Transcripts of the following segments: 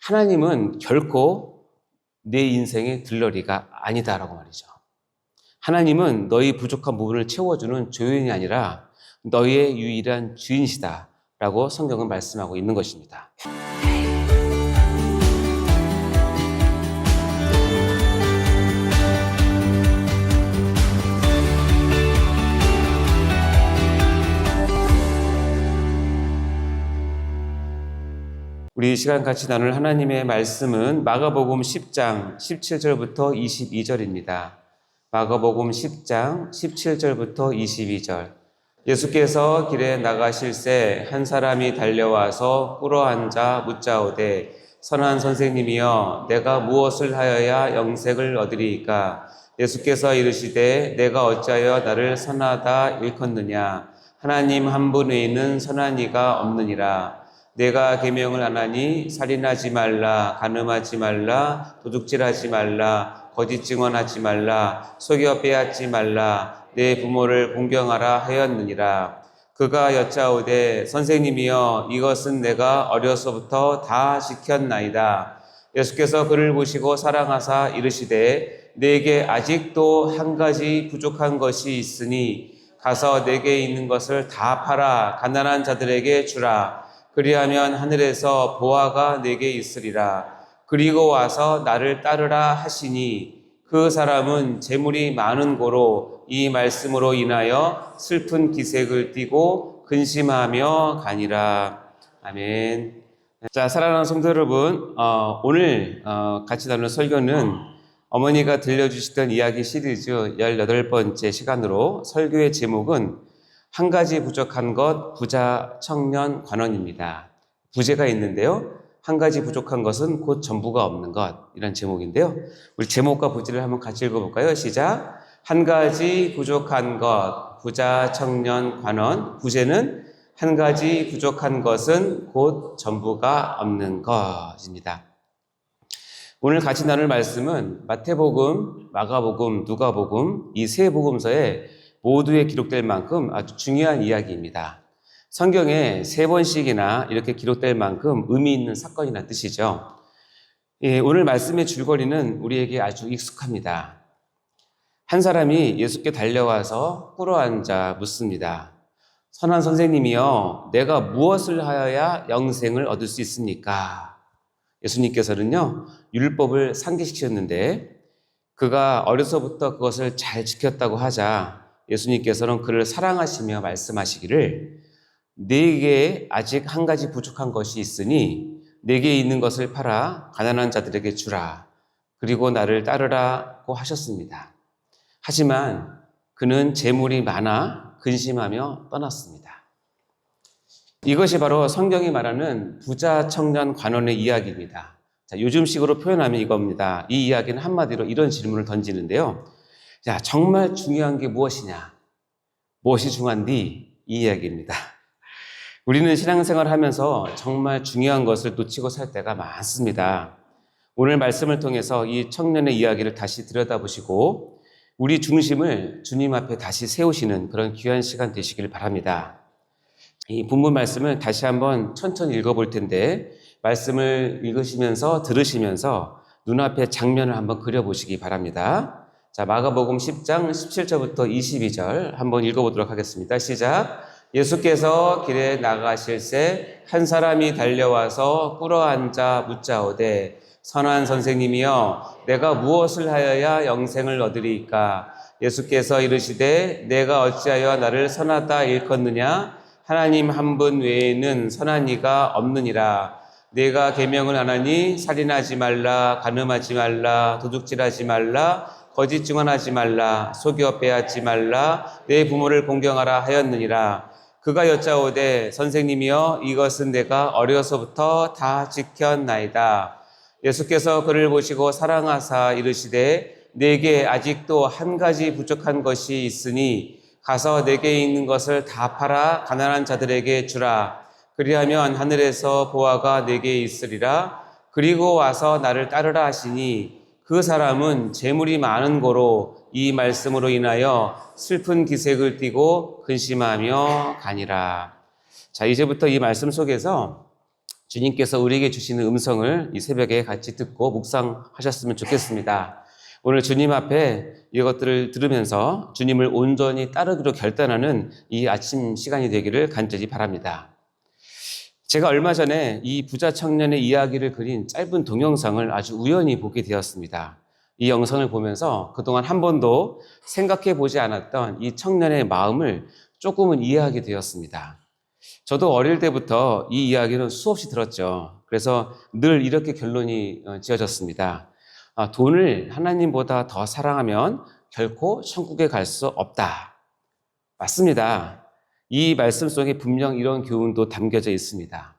하나님은 결코 내 인생의 들러리가 아니다라고 말이죠. 하나님은 너희 부족한 부분을 채워주는 조연이 아니라 너희의 유일한 주인이시다라고 성경은 말씀하고 있는 것입니다. 우리 이 시간 같이 나눌 하나님의 말씀은 마가복음 10장 17절부터 22절입니다. 마가복음 10장 17절부터 22절. 예수께서 길에 나가실새 한 사람이 달려와서 꿇어앉아 묻자오되 선한 선생님이여 내가 무엇을 하여야 영생을 얻으리이까? 예수께서 이르시되 내가 어찌하여 나를 선하다 일컫느냐? 하나님 한 분 외에는 선한 이가 없느니라. 내가 계명을 안 하니 살인하지 말라, 간음하지 말라, 도둑질하지 말라, 거짓 증언하지 말라, 속여 빼앗지 말라, 내 부모를 공경하라 하였느니라. 그가 여짜오되 선생님이여 이것은 내가 어려서부터 다 지켰나이다. 예수께서 그를 보시고 사랑하사 이르시되 내게 아직도 한 가지 부족한 것이 있으니 가서 내게 있는 것을 다 팔아 가난한 자들에게 주라. 그리하면 하늘에서 보화가 내게 있으리라. 그리고 와서 나를 따르라 하시니 그 사람은 재물이 많은 고로 이 말씀으로 인하여 슬픈 기색을 띠고 근심하며 가니라. 아멘. 자, 사랑하는 성도 여러분, 오늘 같이 나누는 설교는 어머니가 들려주시던 이야기 시리즈 18번째 시간으로 설교의 제목은 한 가지 부족한 것, 부자, 청년, 관원입니다. 부제가 있는데요. 한 가지 부족한 것은 곧 전부가 없는 것, 이런 제목인데요. 우리 제목과 부제를 한번 같이 읽어볼까요? 시작. 한 가지 부족한 것, 부자, 청년, 관원. 부제는 한 가지 부족한 것은 곧 전부가 없는 것입니다. 오늘 같이 나눌 말씀은 마태복음, 마가복음, 누가복음 이 세 복음서에 모두에 기록될 만큼 아주 중요한 이야기입니다. 성경에 3번씩이나 이렇게 기록될 만큼 의미 있는 사건이라는 뜻이죠. 오늘 말씀의 줄거리는 우리에게 아주 익숙합니다. 한 사람이 예수께 달려와서 꿇어앉아 묻습니다. 선한 선생님이여, 내가 무엇을 하여야 영생을 얻을 수 있습니까? 예수님께서는요, 율법을 상기시켰는데 그가 어려서부터 그것을 잘 지켰다고 하자 예수님께서는 그를 사랑하시며 말씀하시기를 네게 아직 한 가지 부족한 것이 있으니 네게 있는 것을 팔아 가난한 자들에게 주라. 그리고 나를 따르라고 하셨습니다. 하지만 그는 재물이 많아 근심하며 떠났습니다. 이것이 바로 성경이 말하는 부자, 청년, 관원의 이야기입니다. 자, 요즘식으로 표현하면 이겁니다. 이 이야기는 한마디로 이런 질문을 던지는데요. 자, 정말 중요한 게 무엇이냐? 무엇이 중요한디? 이 이야기입니다. 우리는 신앙생활을 하면서 정말 중요한 것을 놓치고 살 때가 많습니다. 오늘 말씀을 통해서 이 청년의 이야기를 다시 들여다보시고 우리 중심을 주님 앞에 다시 세우시는 그런 귀한 시간 되시길 바랍니다. 이 본문 말씀을 다시 한번 천천히 읽어볼 텐데 말씀을 읽으시면서 들으시면서 눈앞에 장면을 한번 그려보시기 바랍니다. 자, 마가복음 10장 17절부터 22절 한번 읽어보도록 하겠습니다. 시작. 예수께서 길에 나가실새 한 사람이 달려와서 꿇어앉아 묻자오되 선한 선생님이여 내가 무엇을 하여야 영생을 얻으리이까? 예수께서 이르시되 내가 어찌하여 나를 선하다 일컫느냐? 하나님 한 분 외에는 선한 이가 없느니라. 내가 계명을 안 하니 살인하지 말라, 간음하지 말라, 도둑질하지 말라, 거짓 증언하지 말라, 속여 빼앗지 말라, 내 부모를 공경하라 하였느니라. 그가 여짜오되 선생님이여 이것은 내가 어려서부터 다 지켰나이다. 예수께서 그를 보시고 사랑하사 이르시되 내게 아직도 한 가지 부족한 것이 있으니 가서 내게 있는 것을 다 팔아 가난한 자들에게 주라. 그리하면 하늘에서 보화가 내게 있으리라. 그리고 와서 나를 따르라 하시니 그 사람은 재물이 많은 고로 이 말씀으로 인하여 슬픈 기색을 띠고 근심하며 가니라. 자, 이제부터 이 말씀 속에서 주님께서 우리에게 주시는 음성을 이 새벽에 같이 듣고 묵상하셨으면 좋겠습니다. 오늘 주님 앞에 이것들을 들으면서 주님을 온전히 따르기로 결단하는 이 아침 시간이 되기를 간절히 바랍니다. 제가 얼마 전에 이 부자 청년의 이야기를 그린 짧은 동영상을 아주 우연히 보게 되었습니다. 이 영상을 보면서 그동안 한 번도 생각해 보지 않았던 이 청년의 마음을 조금은 이해하게 되었습니다. 저도 어릴 때부터 이 이야기는 수없이 들었죠. 그래서 늘 이렇게 결론이 지어졌습니다. 돈을 하나님보다 더 사랑하면 결코 천국에 갈 수 없다. 맞습니다. 이 말씀 속에 분명 이런 교훈도 담겨져 있습니다.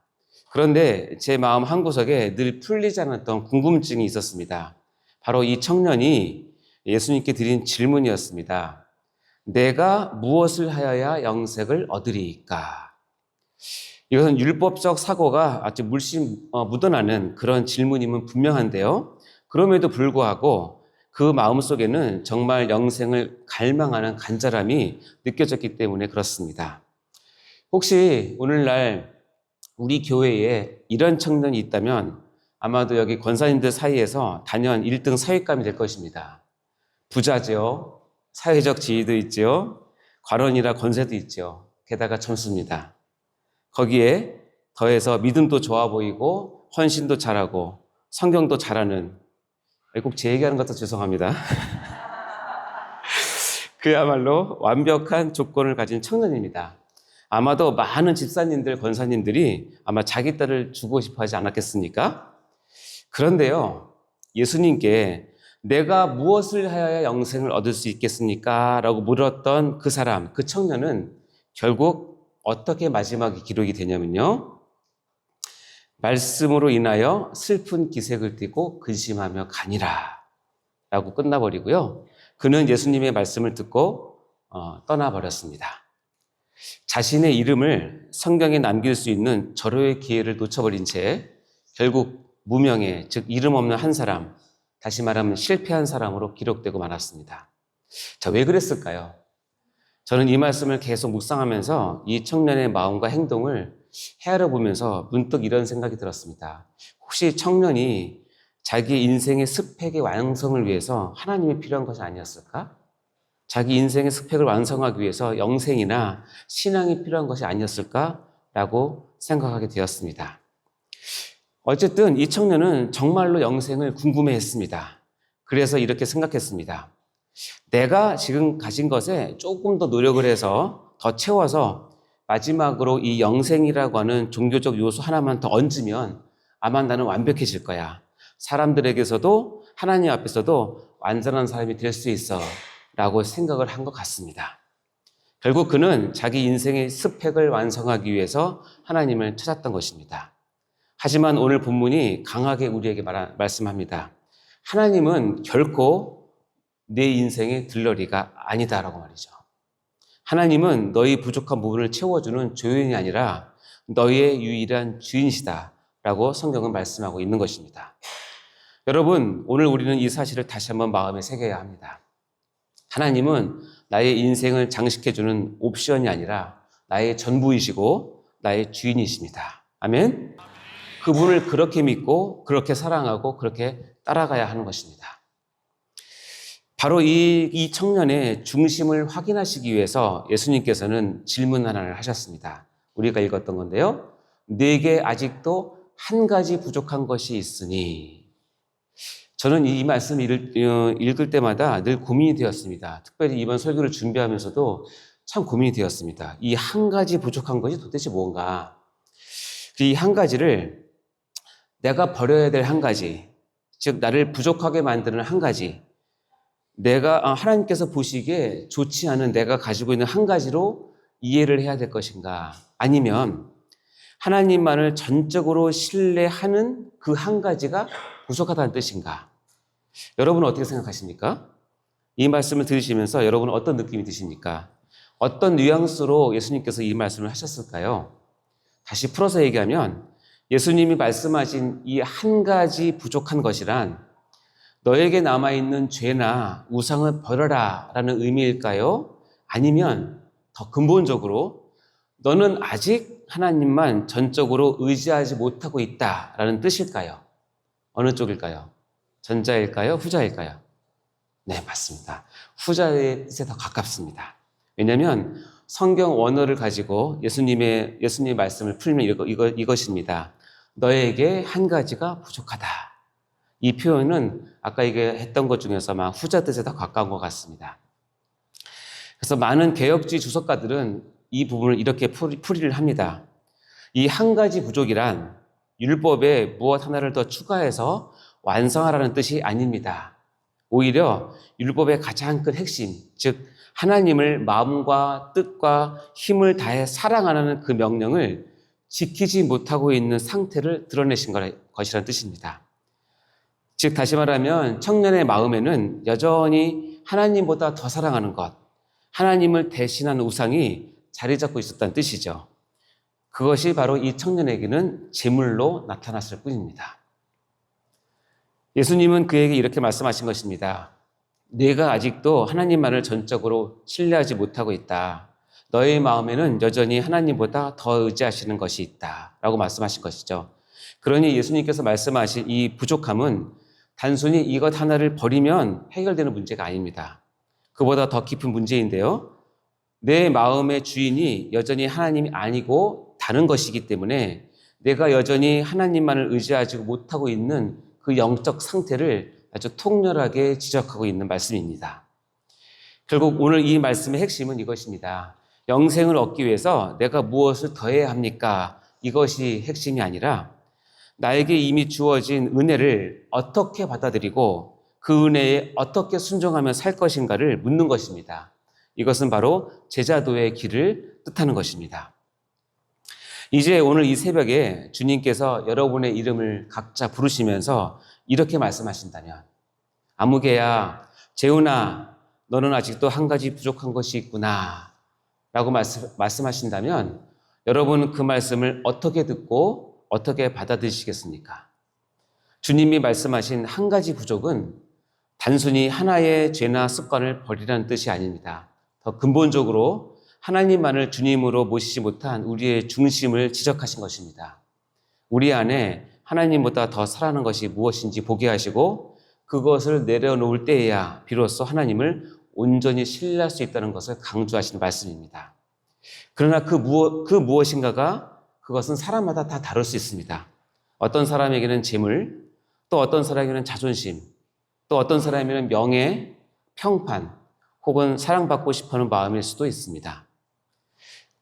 그런데 제 마음 한구석에 늘 풀리지 않았던 궁금증이 있었습니다. 바로 이 청년이 예수님께 드린 질문이었습니다. 내가 무엇을 하여야 영생을 얻으리이까? 이것은 율법적 사고가 아주 물씬 묻어나는 그런 질문임은 분명한데요. 그럼에도 불구하고 그 마음속에는 정말 영생을 갈망하는 간절함이 느껴졌기 때문에 그렇습니다. 혹시 오늘날 우리 교회에 이런 청년이 있다면 아마도 여기 권사님들 사이에서 단연 1등 사윗감이 될 것입니다. 부자죠. 사회적 지위도 있죠. 관원이라 권세도 있죠. 게다가 점수입니다. 거기에 더해서 믿음도 좋아 보이고 헌신도 잘하고 성경도 잘하는, 꼭 제 얘기하는 것도 죄송합니다. 그야말로 완벽한 조건을 가진 청년입니다. 아마도 많은 집사님들, 권사님들이 아마 자기 딸을 주고 싶어 하지 않았겠습니까? 그런데요, 예수님께 내가 무엇을 하여야 영생을 얻을 수 있겠습니까? 라고 물었던 그 사람, 그 청년은 결국 어떻게 마지막에 기록이 되냐면요. 말씀으로 인하여 슬픈 기색을 띠고 근심하며 가니라 라고 끝나버리고요. 그는 예수님의 말씀을 듣고 떠나버렸습니다. 자신의 이름을 성경에 남길 수 있는 절호의 기회를 놓쳐버린 채 결국 무명의, 즉 이름 없는 한 사람, 다시 말하면 실패한 사람으로 기록되고 말았습니다. 자, 왜 그랬을까요? 저는 이 말씀을 계속 묵상하면서 이 청년의 마음과 행동을 헤아려 보면서 문득 이런 생각이 들었습니다. 혹시 청년이 자기 인생의 스펙의 완성을 위해서 하나님이 필요한 것이 아니었을까? 자기 인생의 스펙을 완성하기 위해서 영생이나 신앙이 필요한 것이 아니었을까라고 생각하게 되었습니다. 어쨌든 이 청년은 정말로 영생을 궁금해했습니다. 그래서 이렇게 생각했습니다. 내가 지금 가진 것에 조금 더 노력을 해서 더 채워서 마지막으로 이 영생이라고 하는 종교적 요소 하나만 더 얹으면 아마 나는 완벽해질 거야. 사람들에게서도 하나님 앞에서도 완전한 사람이 될 수 있어 라고 생각을 한 것 같습니다. 결국 그는 자기 인생의 스펙을 완성하기 위해서 하나님을 찾았던 것입니다. 하지만 오늘 본문이 강하게 우리에게 말씀합니다. 하나님은 결코 내 인생의 들러리가 아니다라고 말이죠. 하나님은 너희 부족한 부분을 채워주는 조연이 아니라 너희의 유일한 주인이시다라고 성경은 말씀하고 있는 것입니다. 여러분, 오늘 우리는 이 사실을 다시 한번 마음에 새겨야 합니다. 하나님은 나의 인생을 장식해주는 옵션이 아니라 나의 전부이시고 나의 주인이십니다. 아멘? 그분을 그렇게 믿고 그렇게 사랑하고 그렇게 따라가야 하는 것입니다. 바로 이 청년의 중심을 확인하시기 위해서 예수님께서는 질문 하나를 하셨습니다. 우리가 읽었던 건데요. 네게 아직도 한 가지 부족한 것이 있으니. 저는 이 말씀 읽을 때마다 늘 고민이 되었습니다. 특별히 이번 설교를 준비하면서도 참 고민이 되었습니다. 이 한 가지 부족한 것이 도대체 뭔가. 이 한 가지를 내가 버려야 될 한 가지, 즉 나를 부족하게 만드는 한 가지, 내가 하나님께서 보시기에 좋지 않은 내가 가지고 있는 한 가지로 이해를 해야 될 것인가, 아니면 하나님만을 전적으로 신뢰하는 그 한 가지가 부족하다는 뜻인가? 여러분은 어떻게 생각하십니까? 이 말씀을 들으시면서 여러분은 어떤 느낌이 드십니까? 어떤 뉘앙스로 예수님께서 이 말씀을 하셨을까요? 다시 풀어서 얘기하면 예수님이 말씀하신 이 한 가지 부족한 것이란 너에게 남아있는 죄나 우상을 버려라 라는 의미일까요? 아니면 더 근본적으로 너는 아직 하나님만 전적으로 의지하지 못하고 있다라는 뜻일까요? 어느 쪽일까요? 전자일까요? 후자일까요? 네, 맞습니다. 후자의 뜻에 더 가깝습니다. 왜냐하면 성경 원어를 가지고 예수님의 말씀을 풀면 이것입니다. 너에게 한 가지가 부족하다. 이 표현은 아까 했던 것 중에서 막 후자 뜻에 더 가까운 것 같습니다. 그래서 많은 개혁주의 주석가들은 이 부분을 이렇게 풀이를 합니다. 이 한 가지 부족이란 율법에 무엇 하나를 더 추가해서 완성하라는 뜻이 아닙니다. 오히려 율법의 가장 큰 핵심, 즉 하나님을 마음과 뜻과 힘을 다해 사랑하라는 그 명령을 지키지 못하고 있는 상태를 드러내신 것이라는 뜻입니다. 즉 다시 말하면 청년의 마음에는 여전히 하나님보다 더 사랑하는 것, 하나님을 대신한 우상이 자리 잡고 있었다는 뜻이죠. 그것이 바로 이 청년에게는 제물로 나타났을 뿐입니다. 예수님은 그에게 이렇게 말씀하신 것입니다. 네가 아직도 하나님만을 전적으로 신뢰하지 못하고 있다. 너의 마음에는 여전히 하나님보다 더 의지하시는 것이 있다. 라고 말씀하신 것이죠. 그러니 예수님께서 말씀하신 이 부족함은 단순히 이것 하나를 버리면 해결되는 문제가 아닙니다. 그보다 더 깊은 문제인데요. 내 마음의 주인이 여전히 하나님이 아니고 다른 것이기 때문에 내가 여전히 하나님만을 의지하지 못하고 있는 그 영적 상태를 아주 통렬하게 지적하고 있는 말씀입니다. 결국 오늘 이 말씀의 핵심은 이것입니다. 영생을 얻기 위해서 내가 무엇을 더해야 합니까? 이것이 핵심이 아니라 나에게 이미 주어진 은혜를 어떻게 받아들이고 그 은혜에 어떻게 순종하며 살 것인가를 묻는 것입니다. 이것은 바로 제자도의 길을 뜻하는 것입니다. 이제 오늘 이 새벽에 주님께서 여러분의 이름을 각자 부르시면서 이렇게 말씀하신다면, 아무개야, 재훈아, 너는 아직도 한 가지 부족한 것이 있구나 라고 말씀하신다면 여러분은 그 말씀을 어떻게 듣고 어떻게 받아들이시겠습니까? 주님이 말씀하신 한 가지 부족은 단순히 하나의 죄나 습관을 버리라는 뜻이 아닙니다. 더 근본적으로 하나님만을 주님으로 모시지 못한 우리의 중심을 지적하신 것입니다. 우리 안에 하나님보다 더 사랑하는 것이 무엇인지 보게 하시고 그것을 내려놓을 때에야 비로소 하나님을 온전히 신뢰할 수 있다는 것을 강조하시는 말씀입니다. 그러나 그 무엇인가가 그것은 사람마다 다 다를 수 있습니다. 어떤 사람에게는 재물, 또 어떤 사람에게는 자존심, 또 어떤 사람에게는 명예, 평판, 혹은 사랑받고 싶어하는 마음일 수도 있습니다.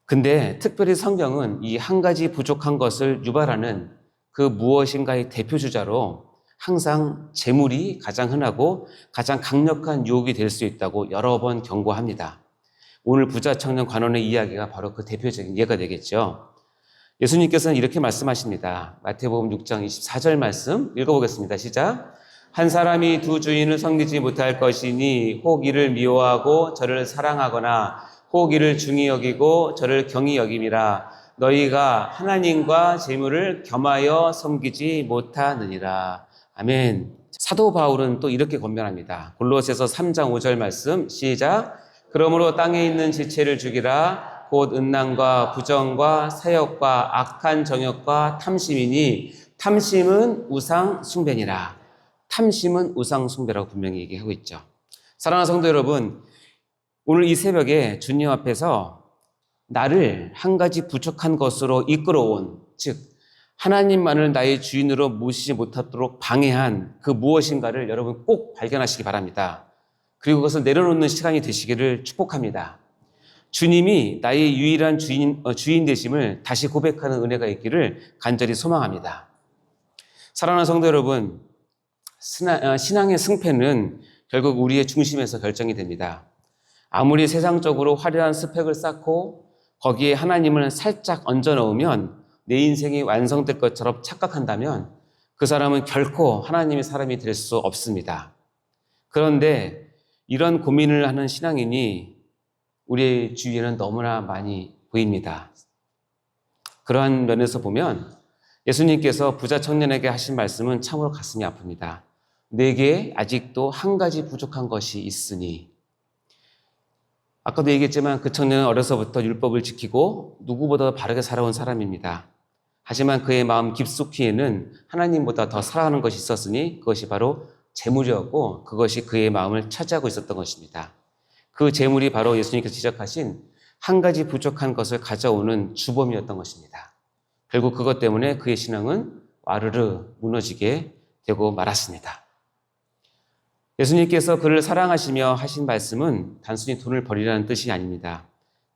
근데 특별히 성경은 이 한 가지 부족한 것을 유발하는 그 무엇인가의 대표주자로 항상 재물이 가장 흔하고 가장 강력한 유혹이 될 수 있다고 여러 번 경고합니다. 오늘 부자 청년 관원의 이야기가 바로 그 대표적인 예가 되겠죠. 예수님께서는 이렇게 말씀하십니다. 마태복음 6장 24절 말씀 읽어보겠습니다. 시작. 한 사람이 두 주인을 섬기지 못할 것이니 혹 이를 미워하고 저를 사랑하거나 혹 이를 중히 여기고 저를 경히 여김이라. 너희가 하나님과 재물을 겸하여 섬기지 못하느니라. 아멘. 사도 바울은 또 이렇게 권면합니다. 골로새서 3장 5절 말씀 시작. 그러므로 땅에 있는 지체를 죽이라. 곧 음란과 부정과 사욕과 악한 정욕과 탐심이니 탐심은 우상 숭배니라. 탐심은 우상 숭배라고 분명히 얘기하고 있죠. 사랑하는 성도 여러분, 오늘 이 새벽에 주님 앞에서 나를 한 가지 부족한 것으로 이끌어온, 즉 하나님만을 나의 주인으로 모시지 못하도록 방해한 그 무엇인가를 여러분 꼭 발견하시기 바랍니다. 그리고 그것을 내려놓는 시간이 되시기를 축복합니다. 주님이 나의 유일한 주인 되심을 다시 고백하는 은혜가 있기를 간절히 소망합니다. 사랑하는 성도 여러분, 신앙의 승패는 결국 우리의 중심에서 결정이 됩니다. 아무리 세상적으로 화려한 스펙을 쌓고 거기에 하나님을 살짝 얹어 넣으면 내 인생이 완성될 것처럼 착각한다면 그 사람은 결코 하나님의 사람이 될 수 없습니다. 그런데 이런 고민을 하는 신앙인이 우리의 주위에는 너무나 많이 보입니다. 그러한 면에서 보면 예수님께서 부자 청년에게 하신 말씀은 참으로 가슴이 아픕니다. 내게 아직도 한 가지 부족한 것이 있으니. 아까도 얘기했지만 그 청년은 어려서부터 율법을 지키고 누구보다 바르게 살아온 사람입니다. 하지만 그의 마음 깊숙이에는 하나님보다 더 사랑하는 것이 있었으니 그것이 바로 재물이었고 그것이 그의 마음을 차지하고 있었던 것입니다. 그 재물이 바로 예수님께서 지적하신 한 가지 부족한 것을 가져오는 주범이었던 것입니다. 결국 그것 때문에 그의 신앙은 와르르 무너지게 되고 말았습니다. 예수님께서 그를 사랑하시며 하신 말씀은 단순히 돈을 버리라는 뜻이 아닙니다.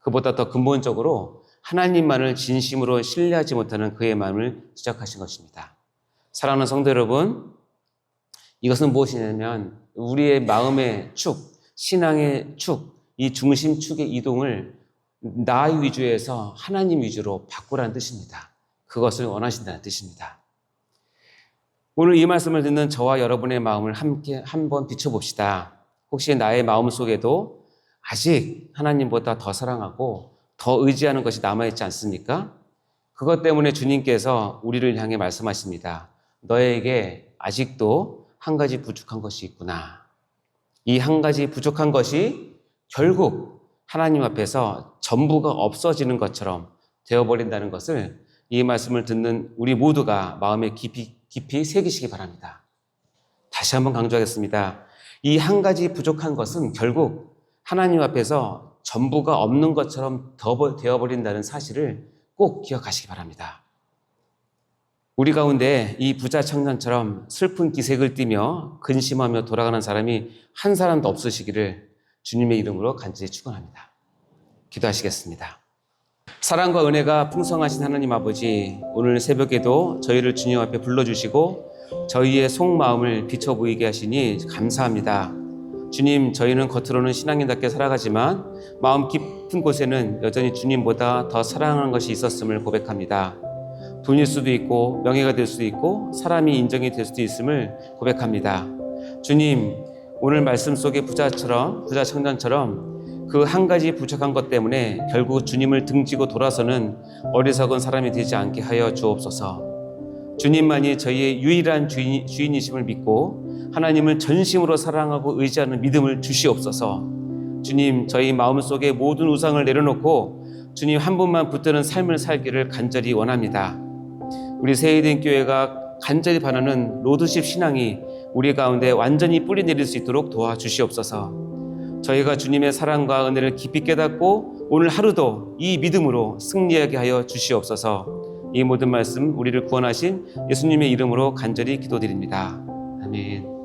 그보다 더 근본적으로 하나님만을 진심으로 신뢰하지 못하는 그의 마음을 지적하신 것입니다. 사랑하는 성도 여러분, 이것은 무엇이냐면 우리의 마음의 축, 신앙의 축, 이 중심축의 이동을 나 위주에서 하나님 위주로 바꾸라는 뜻입니다. 그것을 원하신다는 뜻입니다. 오늘 이 말씀을 듣는 저와 여러분의 마음을 함께 한번 비춰봅시다. 혹시 나의 마음 속에도 아직 하나님보다 더 사랑하고 더 의지하는 것이 남아있지 않습니까? 그것 때문에 주님께서 우리를 향해 말씀하십니다. 너에게 아직도 한 가지 부족한 것이 있구나. 이 한 가지 부족한 것이 결국 하나님 앞에서 전부가 없어지는 것처럼 되어버린다는 것을 이 말씀을 듣는 우리 모두가 마음에 깊이 새기시기 바랍니다. 다시 한번 강조하겠습니다. 이 한 가지 부족한 것은 결국 하나님 앞에서 전부가 없는 것처럼 되어버린다는 사실을 꼭 기억하시기 바랍니다. 우리 가운데 이 부자 청년처럼 슬픈 기색을 띠며 근심하며 돌아가는 사람이 한 사람도 없으시기를 주님의 이름으로 간절히 축원합니다. 기도하시겠습니다. 사랑과 은혜가 풍성하신 하나님 아버지, 오늘 새벽에도 저희를 주님 앞에 불러주시고 저희의 속마음을 비춰 보이게 하시니 감사합니다. 주님, 저희는 겉으로는 신앙인답게 살아가지만 마음 깊은 곳에는 여전히 주님보다 더 사랑하는 것이 있었음을 고백합니다. 돈일 수도 있고 명예가 될 수도 있고 사람이 인정이 될 수도 있음을 고백합니다. 주님, 오늘 말씀 속의 부자 청년처럼 그 한 가지 부족한 것 때문에 결국 주님을 등지고 돌아서는 어리석은 사람이 되지 않게 하여 주옵소서. 주님만이 저희의 유일한 주인이심을 믿고 하나님을 전심으로 사랑하고 의지하는 믿음을 주시옵소서. 주님, 저희 마음속에 모든 우상을 내려놓고 주님 한 분만 붙드는 삶을 살기를 간절히 원합니다. 우리 새해된 교회가 간절히 바라는 로드십 신앙이 우리 가운데 완전히 뿌리 내릴 수 있도록 도와주시옵소서. 저희가 주님의 사랑과 은혜를 깊이 깨닫고 오늘 하루도 이 믿음으로 승리하게 하여 주시옵소서. 이 모든 말씀 우리를 구원하신 예수님의 이름으로 간절히 기도드립니다. 아멘.